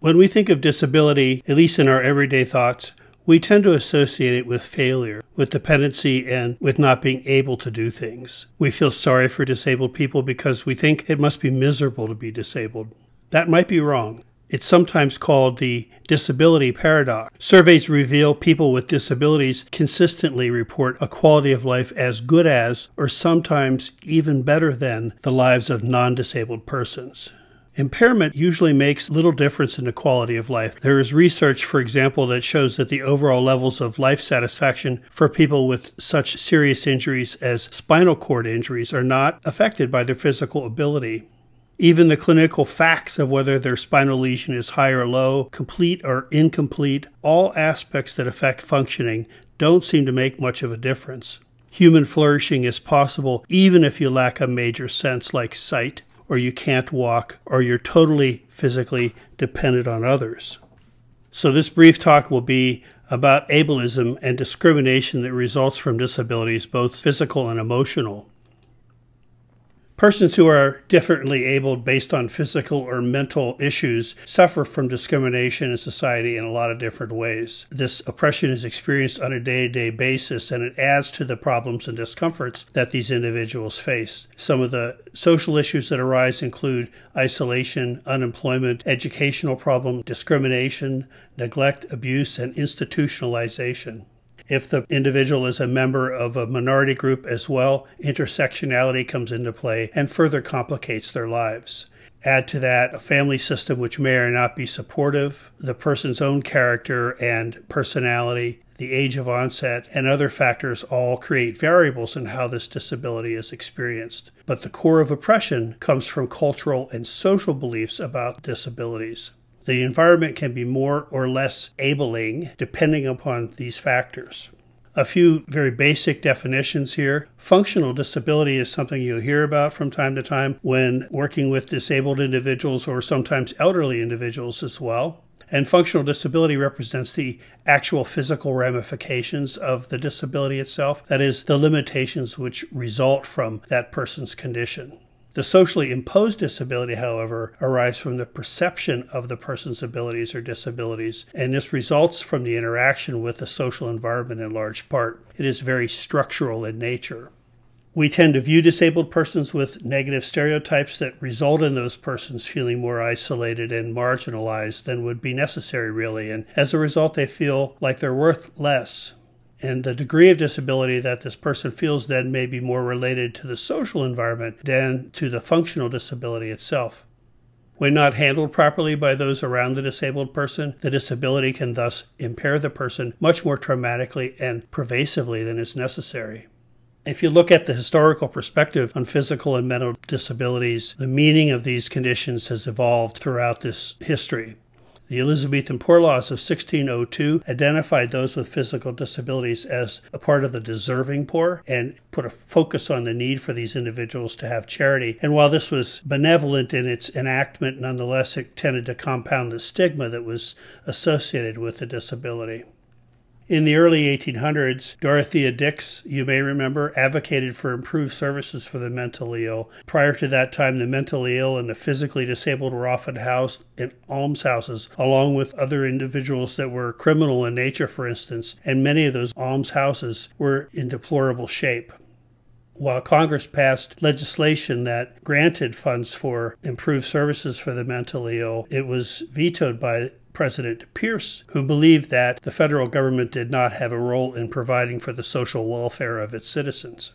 When we think of disability, at least in our everyday thoughts, we tend to associate it with failure, with dependency, and with not being able to do things. We feel sorry for disabled people because we think it must be miserable to be disabled. That might be wrong. It's sometimes called the disability paradox. Surveys reveal people with disabilities consistently report a quality of life as good as, or sometimes even better than, the lives of non-disabled persons. Impairment usually makes little difference in the quality of life. There is research, for example, that shows that the overall levels of life satisfaction for people with such serious injuries as spinal cord injuries are not affected by their physical ability. Even the clinical facts of whether their spinal lesion is high or low, complete or incomplete, all aspects that affect functioning don't seem to make much of a difference. Human flourishing is possible even if you lack a major sense like sight, or you can't walk, or you're totally physically dependent on others. So this brief talk will be about ableism and discrimination that results from disabilities, both physical and emotional. Persons who are differently abled based on physical or mental issues suffer from discrimination in society in a lot of different ways. This oppression is experienced on a day-to-day basis, and it adds to the problems and discomforts that these individuals face. Some of the social issues that arise include isolation, unemployment, educational problem, discrimination, neglect, abuse, and institutionalization. If the individual is a member of a minority group as well, intersectionality comes into play and further complicates their lives. Add to that a family system which may or not be supportive, the person's own character and personality, the age of onset, and other factors all create variables in how this disability is experienced. But the core of oppression comes from cultural and social beliefs about disabilities. The environment can be more or less abling depending upon these factors. A few very basic definitions here. Functional disability is something you'll hear about from time to time when working with disabled individuals or sometimes elderly individuals as well. And functional disability represents the actual physical ramifications of the disability itself, that is, the limitations which result from that person's condition. The socially imposed disability, however, arises from the perception of the person's abilities or disabilities, and this results from the interaction with the social environment in large part. It is very structural in nature. We tend to view disabled persons with negative stereotypes that result in those persons feeling more isolated and marginalized than would be necessary, really, and as a result, they feel like they're worth less. And the degree of disability that this person feels then may be more related to the social environment than to the functional disability itself. When not handled properly by those around the disabled person, the disability can thus impair the person much more traumatically and pervasively than is necessary. If you look at the historical perspective on physical and mental disabilities, the meaning of these conditions has evolved throughout this history. The Elizabethan Poor Laws of 1602 identified those with physical disabilities as a part of the deserving poor and put a focus on the need for these individuals to have charity. And while this was benevolent in its enactment, nonetheless it tended to compound the stigma that was associated with the disability. In the early 1800s, Dorothea Dix, you may remember, advocated for improved services for the mentally ill. Prior to that time, the mentally ill and the physically disabled were often housed in almshouses, along with other individuals that were criminal in nature, for instance, and many of those almshouses were in deplorable shape. While Congress passed legislation that granted funds for improved services for the mentally ill, it was vetoed by President Pierce, who believed that the federal government did not have a role in providing for the social welfare of its citizens.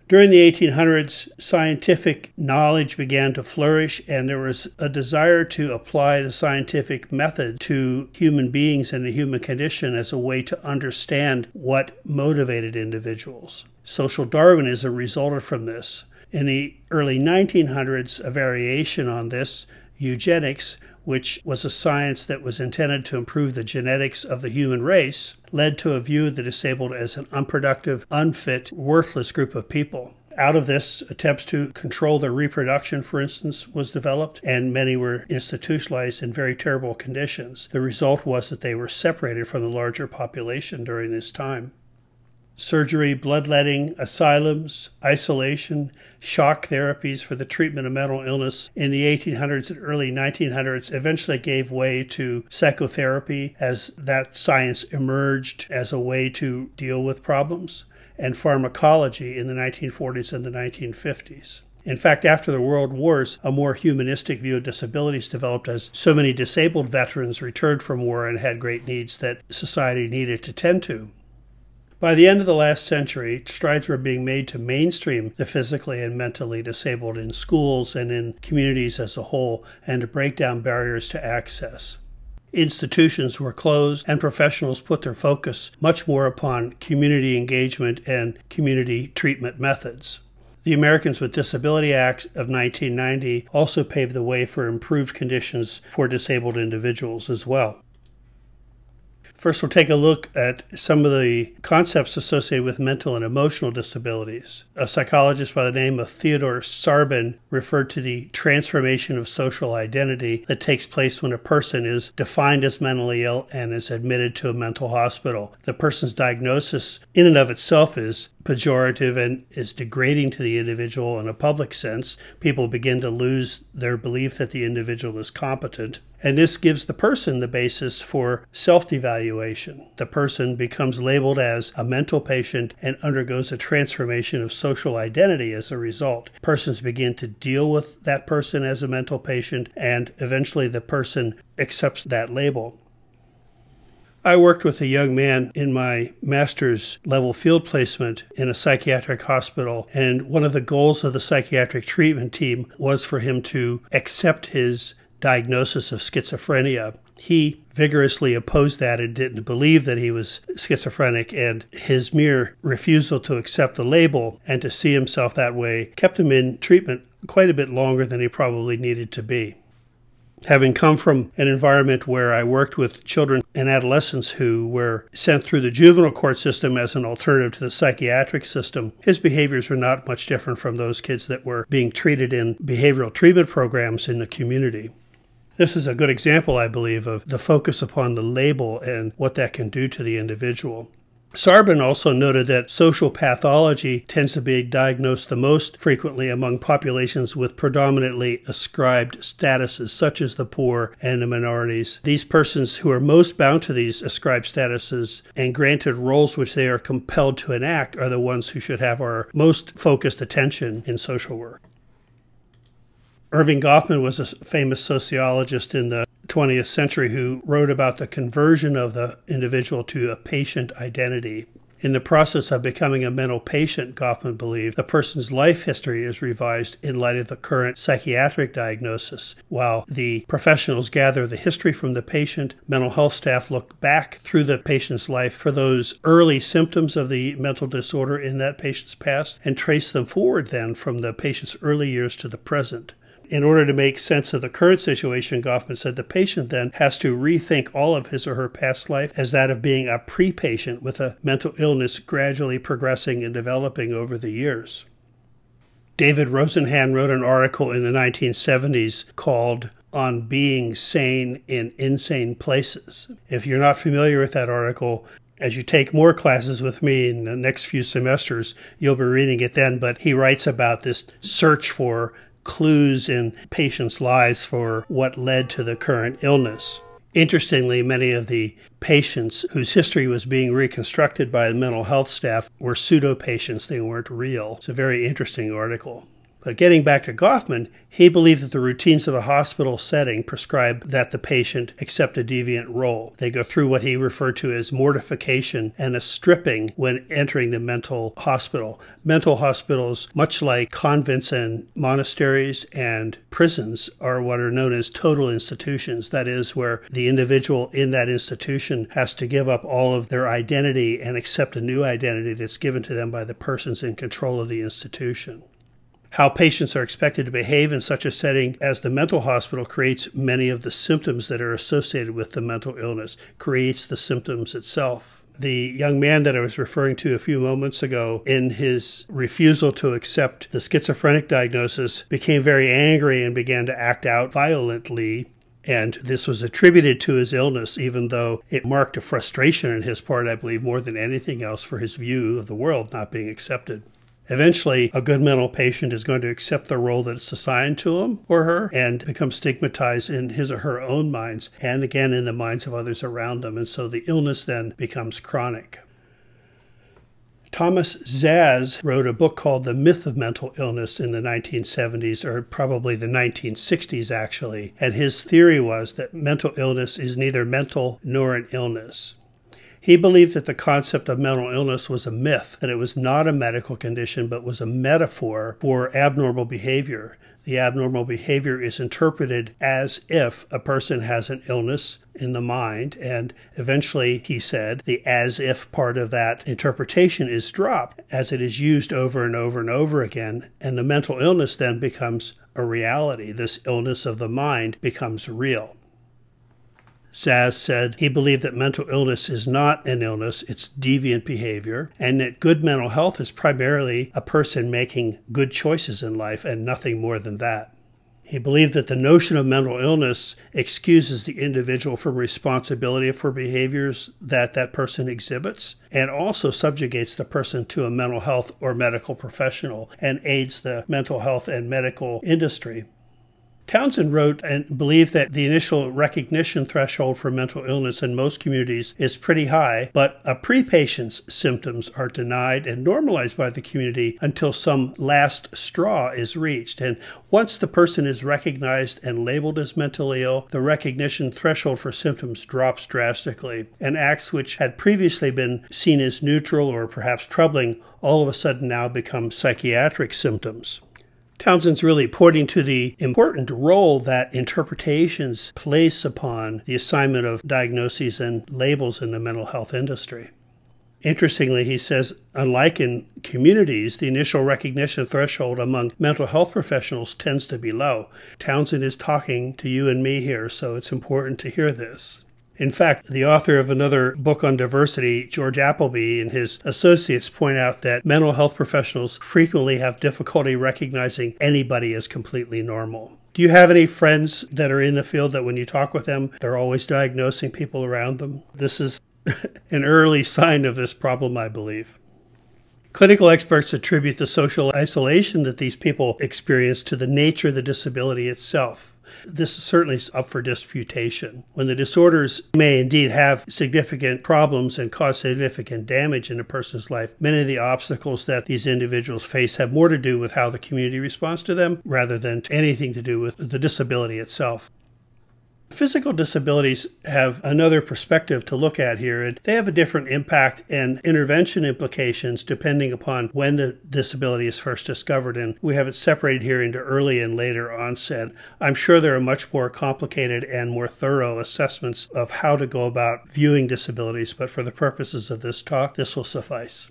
During the 1800s, scientific knowledge began to flourish, and there was a desire to apply the scientific method to human beings and the human condition as a way to understand what motivated individuals. Social Darwinism resulted from this. In the early 1900s, a variation on this, eugenics, which was a science that was intended to improve the genetics of the human race, led to a view of the disabled as an unproductive, unfit, worthless group of people. Out of this, attempts to control their reproduction, for instance, was developed, and many were institutionalized in very terrible conditions. The result was that they were separated from the larger population during this time. Surgery, bloodletting, asylums, isolation, shock therapies for the treatment of mental illness in the 1800s and early 1900s eventually gave way to psychotherapy as that science emerged as a way to deal with problems, and pharmacology in the 1940s and the 1950s. In fact, after the World Wars, a more humanistic view of disabilities developed as so many disabled veterans returned from war and had great needs that society needed to tend to. By the end of the last century, strides were being made to mainstream the physically and mentally disabled in schools and in communities as a whole, and to break down barriers to access. Institutions were closed, and professionals put their focus much more upon community engagement and community treatment methods. The Americans with Disability Act of 1990 also paved the way for improved conditions for disabled individuals as well. First, we'll take a look at some of the concepts associated with mental and emotional disabilities. A psychologist by the name of Theodore Sarbin referred to the transformation of social identity that takes place when a person is defined as mentally ill and is admitted to a mental hospital. The person's diagnosis in and of itself is pejorative and is degrading to the individual in a public sense. People begin to lose their belief that the individual is competent. And this gives the person the basis for self-devaluation. The person becomes labeled as a mental patient and undergoes a transformation of social identity as a result. Persons begin to deal with that person as a mental patient, and eventually the person accepts that label. I worked with a young man in my master's level field placement in a psychiatric hospital, and one of the goals of the psychiatric treatment team was for him to accept his diagnosis of schizophrenia. He vigorously opposed that and didn't believe that he was schizophrenic, and his mere refusal to accept the label and to see himself that way kept him in treatment quite a bit longer than he probably needed to be. Having come from an environment where I worked with children and adolescents who were sent through the juvenile court system as an alternative to the psychiatric system, his behaviors were not much different from those kids that were being treated in behavioral treatment programs in the community. This is a good example, I believe, of the focus upon the label and what that can do to the individual. Sarbin also noted that social pathology tends to be diagnosed the most frequently among populations with predominantly ascribed statuses, such as the poor and the minorities. These persons who are most bound to these ascribed statuses and granted roles which they are compelled to enact are the ones who should have our most focused attention in social work. Irving Goffman was a famous sociologist in the 20th century who wrote about the conversion of the individual to a patient identity. In the process of becoming a mental patient, Goffman believed, the person's life history is revised in light of the current psychiatric diagnosis. While the professionals gather the history from the patient, mental health staff look back through the patient's life for those early symptoms of the mental disorder in that patient's past and trace them forward then from the patient's early years to the present. In order to make sense of the current situation, Goffman said the patient then has to rethink all of his or her past life as that of being a pre-patient with a mental illness gradually progressing and developing over the years. David Rosenhan wrote an article in the 1970s called On Being Sane in Insane Places. If you're not familiar with that article, as you take more classes with me in the next few semesters, you'll be reading it then, but he writes about this search for clues in patients' lives for what led to the current illness. Interestingly, many of the patients whose history was being reconstructed by the mental health staff were pseudo-patients. They weren't real. It's a very interesting article. But getting back to Goffman, he believed that the routines of the hospital setting prescribe that the patient accept a deviant role. They go through what he referred to as mortification and a stripping when entering the mental hospital. Mental hospitals, much like convents and monasteries and prisons, are what are known as total institutions. That is, where the individual in that institution has to give up all of their identity and accept a new identity that's given to them by the persons in control of the institution. How patients are expected to behave in such a setting as the mental hospital creates many of the symptoms that are associated with the mental illness, creates the symptoms itself. The young man that I was referring to a few moments ago, in his refusal to accept the schizophrenic diagnosis, became very angry and began to act out violently. And this was attributed to his illness, even though it marked a frustration on his part, I believe, more than anything else for his view of the world not being accepted. Eventually, a good mental patient is going to accept the role that's assigned to him or her and become stigmatized in his or her own minds and again in the minds of others around them. And so the illness then becomes chronic. Thomas Szasz wrote a book called The Myth of Mental Illness in the 1970s, or probably the 1960s actually. And his theory was that mental illness is neither mental nor an illness. He believed that the concept of mental illness was a myth, that it was not a medical condition, but was a metaphor for abnormal behavior. The abnormal behavior is interpreted as if a person has an illness in the mind, and eventually, he said, the as-if part of that interpretation is dropped as it is used over and over and over again, and the mental illness then becomes a reality. This illness of the mind becomes real. Szasz said he believed that mental illness is not an illness, it's deviant behavior, and that good mental health is primarily a person making good choices in life and nothing more than that. He believed that the notion of mental illness excuses the individual from responsibility for behaviors that that person exhibits and also subjugates the person to a mental health or medical professional and aids the mental health and medical industry. Townsend wrote and believed that the initial recognition threshold for mental illness in most communities is pretty high, but a pre-patient's symptoms are denied and normalized by the community until some last straw is reached. And once the person is recognized and labeled as mentally ill, the recognition threshold for symptoms drops drastically, and acts which had previously been seen as neutral or perhaps troubling all of a sudden now become psychiatric symptoms. Townsend's really pointing to the important role that interpretations place upon the assignment of diagnoses and labels in the mental health industry. Interestingly, he says, unlike in communities, the initial recognition threshold among mental health professionals tends to be low. Townsend is talking to you and me here, so it's important to hear this. In fact, the author of another book on diversity, George Appleby, and his associates point out that mental health professionals frequently have difficulty recognizing anybody as completely normal. Do you have any friends that are in the field that when you talk with them, they're always diagnosing people around them? This is an early sign of this problem, I believe. Clinical experts attribute the social isolation that these people experience to the nature of the disability itself. This is certainly up for disputation. When the disorders may indeed have significant problems and cause significant damage in a person's life, many of the obstacles that these individuals face have more to do with how the community responds to them rather than anything to do with the disability itself. Physical disabilities have another perspective to look at here, and they have a different impact and intervention implications depending upon when the disability is first discovered, and we have it separated here into early and later onset. I'm sure there are much more complicated and more thorough assessments of how to go about viewing disabilities, but for the purposes of this talk, this will suffice.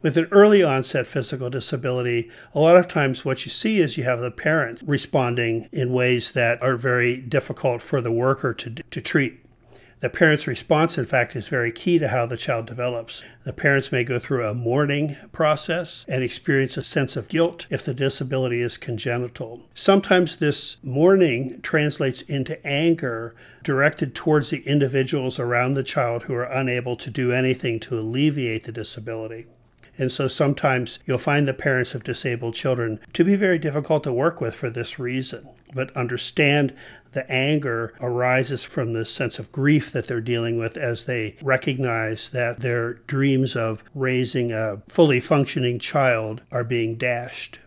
With an early onset physical disability, a lot of times what you see is you have the parent responding in ways that are very difficult for the worker to treat. The parent's response, in fact, is very key to how the child develops. The parents may go through a mourning process and experience a sense of guilt if the disability is congenital. Sometimes this mourning translates into anger directed towards the individuals around the child who are unable to do anything to alleviate the disability. And so sometimes you'll find the parents of disabled children to be very difficult to work with for this reason. But understand the anger arises from the sense of grief that they're dealing with as they recognize that their dreams of raising a fully functioning child are being dashed.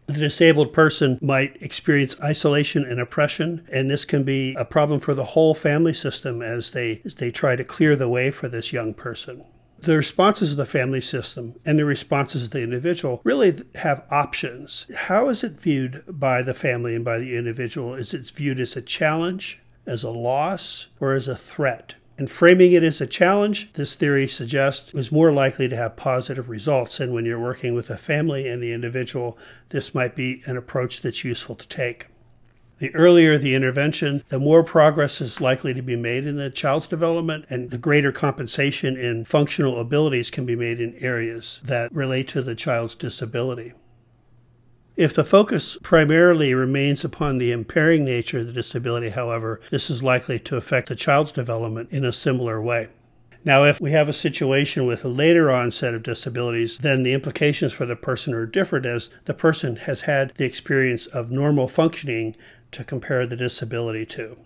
The disabled person might experience isolation and oppression, and this can be a problem for the whole family system as they try to clear the way for this young person. The responses of the family system and the responses of the individual really have options. How is it viewed by the family and by the individual? Is it viewed as a challenge, as a loss, or as a threat? And framing it as a challenge, this theory suggests, is more likely to have positive results. And when you're working with a family and the individual, this might be an approach that's useful to take. The earlier the intervention, the more progress is likely to be made in the child's development, and the greater compensation in functional abilities can be made in areas that relate to the child's disability. If the focus primarily remains upon the impairing nature of the disability, however, this is likely to affect the child's development in a similar way. Now, if we have a situation with a later onset of disabilities, then the implications for the person are different, as the person has had the experience of normal functioning to compare the disability to.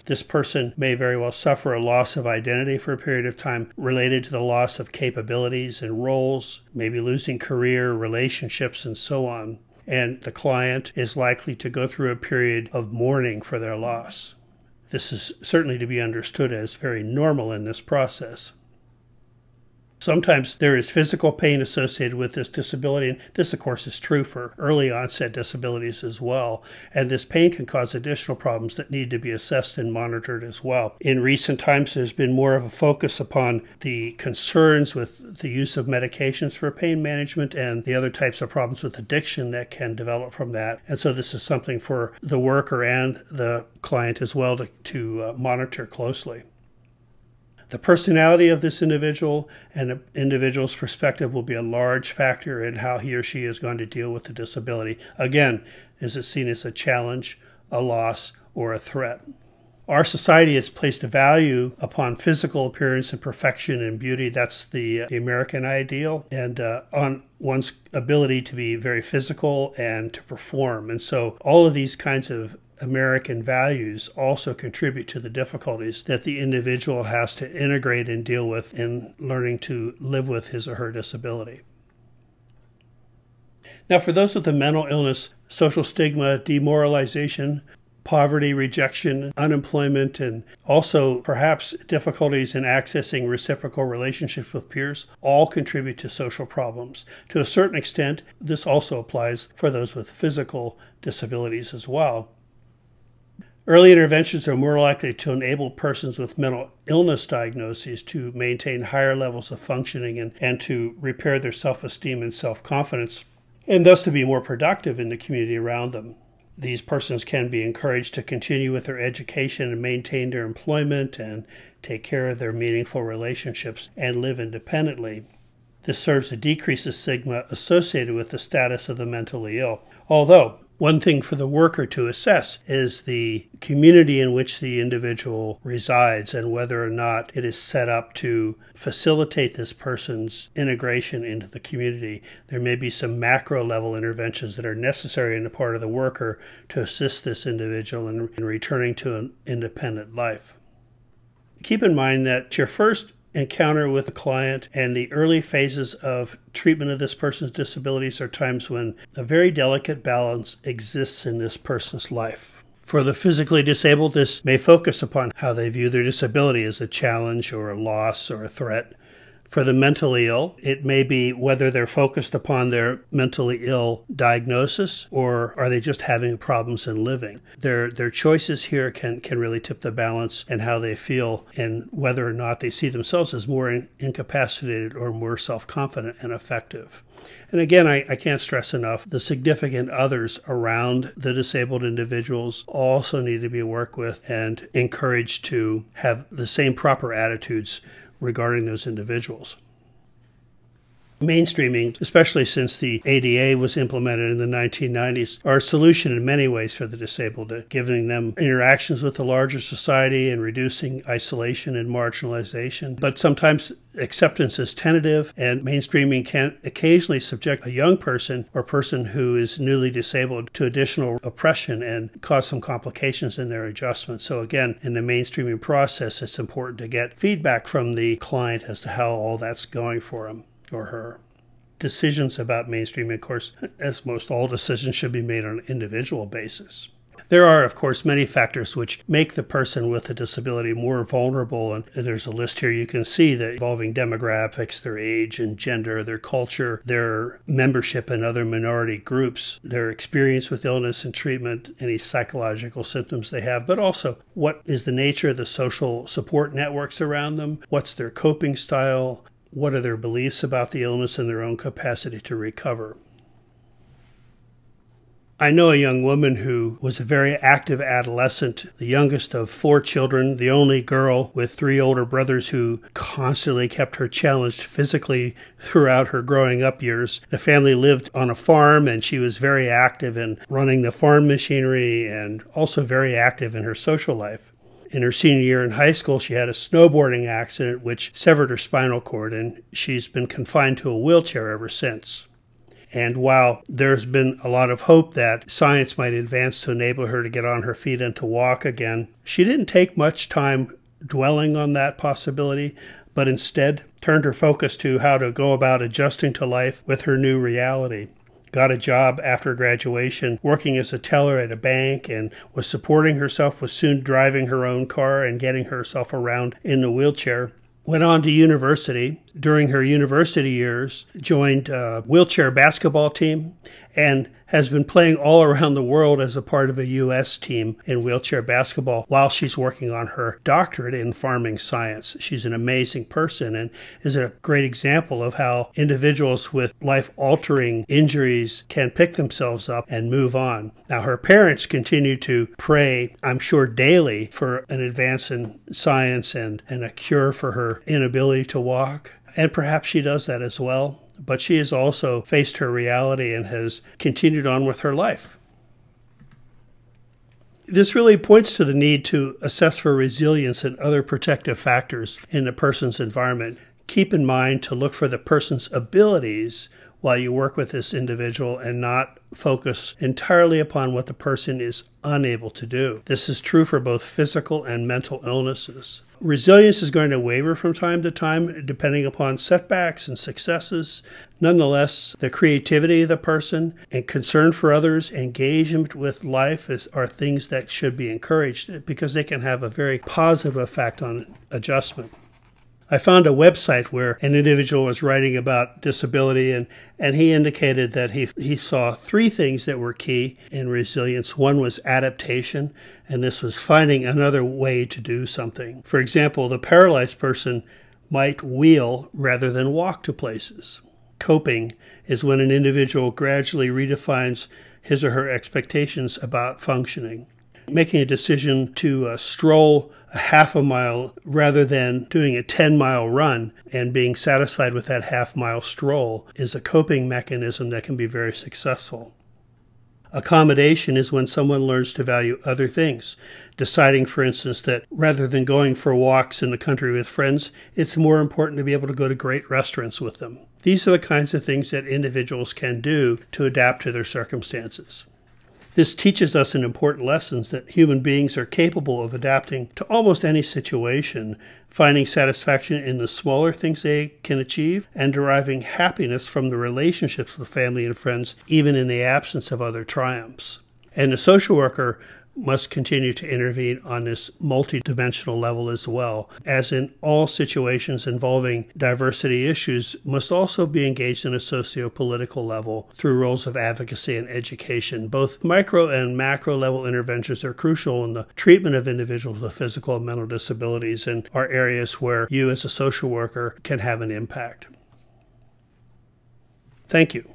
This person may very well suffer a loss of identity for a period of time related to the loss of capabilities and roles, maybe losing career, relationships, and so on. And the client is likely to go through a period of mourning for their loss. This is certainly to be understood as very normal in this process. Sometimes there is physical pain associated with this disability, and this, of course, is true for early onset disabilities as well. And this pain can cause additional problems that need to be assessed and monitored as well. In recent times, there's been more of a focus upon the concerns with the use of medications for pain management and the other types of problems with addiction that can develop from that. And so this is something for the worker and the client as well to monitor closely. The personality of this individual and the individual's perspective will be a large factor in how he or she is going to deal with the disability. Again, is it seen as a challenge, a loss, or a threat? Our society has placed a value upon physical appearance and perfection and beauty. That's the American ideal, and on one's ability to be very physical and to perform. And so all of these kinds of American values also contribute to the difficulties that the individual has to integrate and deal with in learning to live with his or her disability. Now, for those with a mental illness, social stigma, demoralization, poverty, rejection, unemployment, and also perhaps difficulties in accessing reciprocal relationships with peers all contribute to social problems. To a certain extent, this also applies for those with physical disabilities as well. Early interventions are more likely to enable persons with mental illness diagnoses to maintain higher levels of functioning and to repair their self-esteem and self-confidence, and thus to be more productive in the community around them. These persons can be encouraged to continue with their education and maintain their employment and take care of their meaningful relationships and live independently. This serves to decrease the stigma associated with the status of the mentally ill. Although, one thing for the worker to assess is the community in which the individual resides and whether or not it is set up to facilitate this person's integration into the community. There may be some macro level interventions that are necessary on the part of the worker to assist this individual in returning to an independent life. Keep in mind that your first encounter with the client and the early phases of treatment of this person's disabilities are times when a very delicate balance exists in this person's life. For the physically disabled, this may focus upon how they view their disability as a challenge or a loss or a threat. For the mentally ill, it may be whether they're focused upon their mentally ill diagnosis or are they just having problems in living. Their choices here can really tip the balance in how they feel and whether or not they see themselves as more incapacitated or more self-confident and effective. And again, I can't stress enough, the significant others around the disabled individuals also need to be worked with and encouraged to have the same proper attitudes regarding those individuals. Mainstreaming, especially since the ADA was implemented in the 1990s, are a solution in many ways for the disabled, giving them interactions with the larger society and reducing isolation and marginalization. But sometimes acceptance is tentative, and mainstreaming can occasionally subject a young person or person who is newly disabled to additional oppression and cause some complications in their adjustment. So again, in the mainstreaming process, it's important to get feedback from the client as to how all that's going for him or her. Decisions about mainstreaming, of course, as most all decisions, should be made on an individual basis. There are, of course, many factors which make the person with a disability more vulnerable, and there's a list here you can see that involving demographics, their age and gender, their culture, their membership in other minority groups, their experience with illness and treatment, any psychological symptoms they have, but also what is the nature of the social support networks around them, what's their coping style, what are their beliefs about the illness and their own capacity to recover. I know a young woman who was a very active adolescent, the youngest of 4 children, the only girl with 3 older brothers who constantly kept her challenged physically throughout her growing up years. The family lived on a farm, and she was very active in running the farm machinery and also very active in her social life. In her senior year in high school, she had a snowboarding accident which severed her spinal cord, and she's been confined to a wheelchair ever since. And while there's been a lot of hope that science might advance to enable her to get on her feet and to walk again, she didn't take much time dwelling on that possibility, but instead turned her focus to how to go about adjusting to life with her new reality. Got a job after graduation working as a teller at a bank and was supporting herself, was soon driving her own car and getting herself around in a wheelchair. Went on to university. During her university years, joined a wheelchair basketball team and has been playing all around the world as a part of a U.S. team in wheelchair basketball while she's working on her doctorate in farming science. She's an amazing person and is a great example of how individuals with life-altering injuries can pick themselves up and move on. Now, her parents continue to pray, I'm sure daily, for an advance in science and a cure for her inability to walk. And perhaps she does that as well. But she has also faced her reality and has continued on with her life. This really points to the need to assess for resilience and other protective factors in a person's environment. Keep in mind to look for the person's abilities while you work with this individual and not focus entirely upon what the person is unable to do. This is true for both physical and mental illnesses. Resilience is going to waver from time to time depending upon setbacks and successes. Nonetheless, the creativity of the person and concern for others, engagement with life are things that should be encouraged because they can have a very positive effect on adjustment. I found a website where an individual was writing about disability, and he indicated that he saw 3 things that were key in resilience. One was adaptation, and this was finding another way to do something. For example, the paralyzed person might wheel rather than walk to places. Coping is when an individual gradually redefines his or her expectations about functioning. Making a decision to stroll a half a mile rather than doing a 10-mile run and being satisfied with that half-mile stroll is a coping mechanism that can be very successful. Accommodation is when someone learns to value other things, deciding, for instance, that rather than going for walks in the country with friends, it's more important to be able to go to great restaurants with them. These are the kinds of things that individuals can do to adapt to their circumstances. This teaches us an important lesson that human beings are capable of adapting to almost any situation, finding satisfaction in the smaller things they can achieve, and deriving happiness from the relationships with family and friends, even in the absence of other triumphs. And the social worker must continue to intervene on this multidimensional level as well, as in all situations involving diversity issues, must also be engaged in a socio-political level through roles of advocacy and education. Both micro and macro level interventions are crucial in the treatment of individuals with physical and mental disabilities and are areas where you as a social worker can have an impact. Thank you.